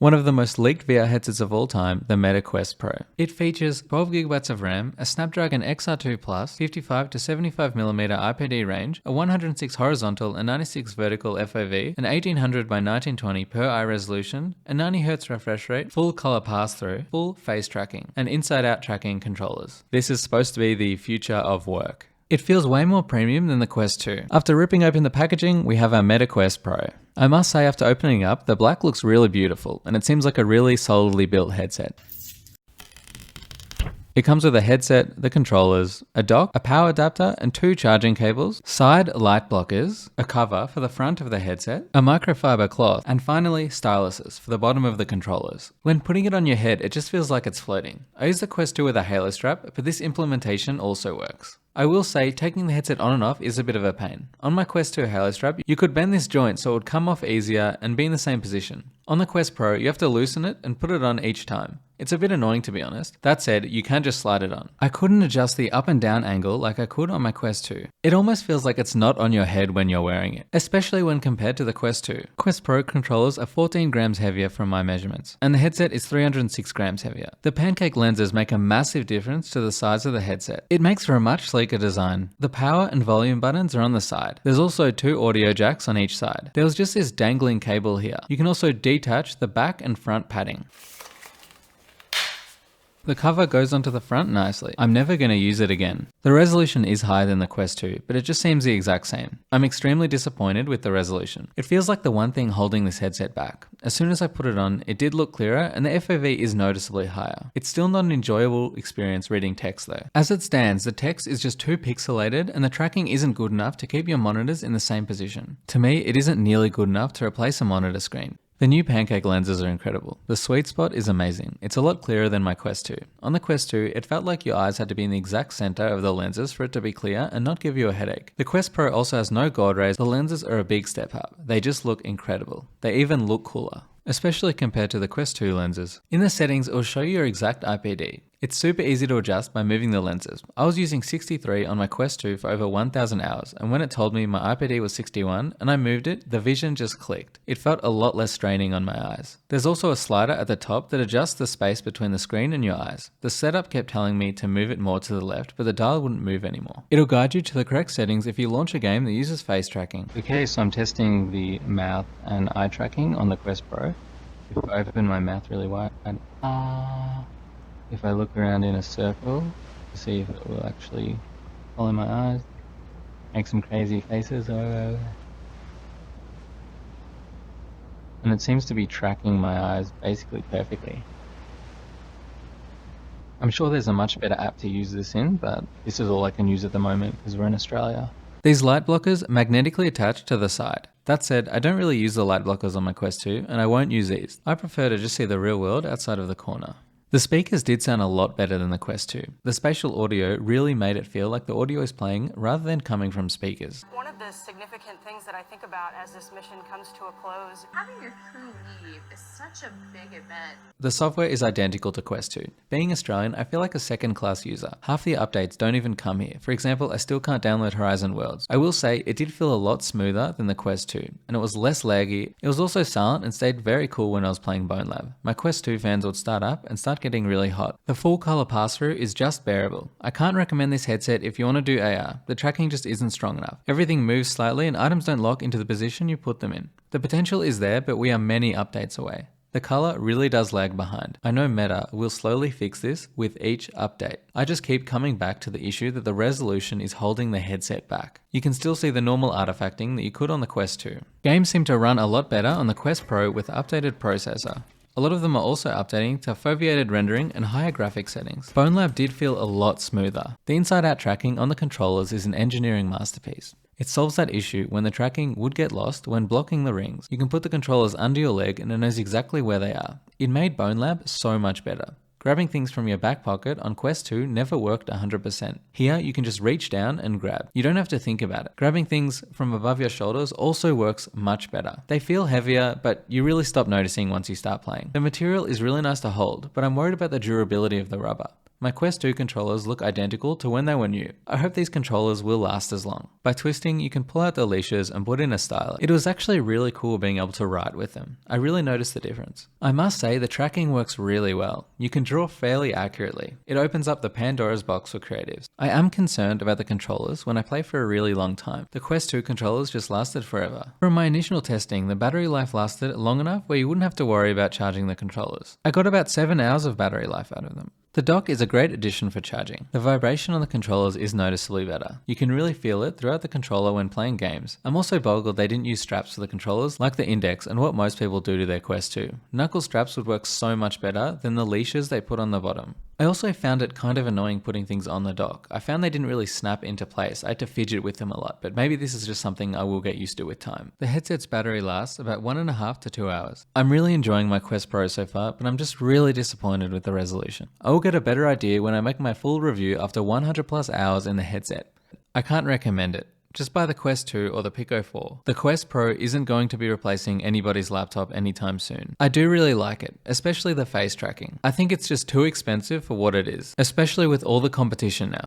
One of the most leaked VR headsets of all time, the Meta Quest Pro. It features 12GB of RAM, a Snapdragon XR2 Plus, 55 to 75mm IPD range, a 106 horizontal and 96 vertical FOV, an 1800 by 1920 per eye resolution, a 90Hz refresh rate, full color pass-through, full face tracking, and inside-out tracking controllers. This is supposed to be the future of work. It feels way more premium than the Quest 2. After ripping open the packaging, we have our Meta Quest Pro. I must say, after opening up, the black looks really beautiful, and it seems like a really solidly built headset. It comes with a headset, the controllers, a dock, a power adapter and 2 charging cables, side light blockers, a cover for the front of the headset, a microfiber cloth, and finally styluses for the bottom of the controllers. When putting it on your head, it just feels like it's floating. I use the Quest 2 with a halo strap, but this implementation also works. I will say, taking the headset on and off is a bit of a pain. On my Quest 2 halo strap, you could bend this joint so it would come off easier and be in the same position. On the Quest Pro, you have to loosen it and put it on each time. It's a bit annoying, to be honest. That said, you can just slide it on. I couldn't adjust the up and down angle like I could on my Quest 2. It almost feels like it's not on your head when you're wearing it, especially when compared to the Quest 2. Quest Pro controllers are 14 grams heavier from my measurements, and the headset is 306 grams heavier. The pancake lenses make a massive difference to the size of the headset. It makes for a much sleeker design. The power and volume buttons are on the side. There's also 2 audio jacks on each side. There was just this dangling cable here. You can also detach the back and front padding. The cover goes onto the front nicely. I'm never going to use it again. The resolution is higher than the Quest 2, but it just seems the exact same. I'm extremely disappointed with the resolution. It feels like the one thing holding this headset back. As soon as I put it on, it did look clearer and the FOV is noticeably higher. It's still not an enjoyable experience reading text though. As it stands, the text is just too pixelated and the tracking isn't good enough to keep your monitors in the same position. To me, it isn't nearly good enough to replace a monitor screen. The new pancake lenses are incredible. The sweet spot is amazing. It's a lot clearer than my Quest 2. On the Quest 2, it felt like your eyes had to be in the exact center of the lenses for it to be clear and not give you a headache. The Quest Pro also has no gold rays. The lenses are a big step up. They just look incredible. They even look cooler, especially compared to the Quest 2 lenses. In the settings, it will show you your exact IPD. It's super easy to adjust by moving the lenses. I was using 63 on my Quest 2 for over 1000 hours, and when it told me my IPD was 61 and I moved it, the vision just clicked. It felt a lot less straining on my eyes. There's also a slider at the top that adjusts the space between the screen and your eyes. The setup kept telling me to move it more to the left, but the dial wouldn't move anymore. It'll guide you to the correct settings if you launch a game that uses face tracking. Okay, so I'm testing the mouth and eye tracking on the Quest Pro. If I open my mouth really wide, if I look around in a circle to see if it will actually follow my eyes, make some crazy faces, and it seems to be tracking my eyes basically perfectly. I'm sure there's a much better app to use this in, but this is all I can use at the moment because we're in Australia. These light blockers magnetically attach to the side. That said, I don't really use the light blockers on my Quest 2 and I won't use these. I prefer to just see the real world outside of the corner. The speakers did sound a lot better than the Quest 2. The spatial audio really made it feel like the audio is playing rather than coming from speakers. One of the significant things that I think about as this mission comes to a close, having your crew leave is such a big event. The software is identical to Quest 2. Being Australian, I feel like a second-class user. Half the updates don't even come here. For example, I still can't download Horizon Worlds. I will say it did feel a lot smoother than the Quest 2, and it was less laggy. It was also silent and stayed very cool when I was playing Bone Lab. My Quest 2 fans would start up and start getting really hot. The full color pass-through is just bearable. I can't recommend this headset if you want to do AR. The tracking just isn't strong enough. Everything moves slightly and items don't lock into the position you put them in. The potential is there, but we are many updates away. The color really does lag behind. I know Meta will slowly fix this with each update. I just keep coming back to the issue that the resolution is holding the headset back. You can still see the normal artifacting that you could on the Quest 2. Games seem to run a lot better on the Quest Pro with the updated processor. A lot of them are also updating to foveated rendering and higher graphic settings. Bone Lab did feel a lot smoother. The inside-out tracking on the controllers is an engineering masterpiece. It solves that issue when the tracking would get lost when blocking the rings. You can put the controllers under your leg and it knows exactly where they are. It made Bone Lab so much better. Grabbing things from your back pocket on Quest 2 never worked 100%. Here, you can just reach down and grab. You don't have to think about it. Grabbing things from above your shoulders also works much better. They feel heavier, but you really stop noticing once you start playing. The material is really nice to hold, but I'm worried about the durability of the rubber. My Quest 2 controllers look identical to when they were new. I hope these controllers will last as long. By twisting, you can pull out the leashes and put in a stylet. It was actually really cool being able to write with them. I really noticed the difference. I must say the tracking works really well. You can draw fairly accurately. It opens up the Pandora's box for creatives. I am concerned about the controllers when I play for a really long time. The Quest 2 controllers just lasted forever. From my initial testing, the battery life lasted long enough where you wouldn't have to worry about charging the controllers. I got about 7 hours of battery life out of them. The dock is a great addition for charging. The vibration on the controllers is noticeably better. You can really feel it throughout the controller when playing games. I'm also boggled they didn't use straps for the controllers like the Index and what most people do to their Quest 2. Knuckle straps would work so much better than the leashes they put on the bottom. I also found it kind of annoying putting things on the dock. I found they didn't really snap into place. I had to fidget with them a lot, but maybe this is just something I will get used to with time. The headset's battery lasts about 1.5 to 2 hours. I'm really enjoying my Quest Pro so far, but I'm just really disappointed with the resolution. I will get a better idea when I make my full review after 100 plus hours in the headset. I can't recommend it. Just buy the Quest 2 or the Pico 4. The Quest Pro isn't going to be replacing anybody's laptop anytime soon. I do really like it, especially the face tracking. I think it's just too expensive for what it is, especially with all the competition now.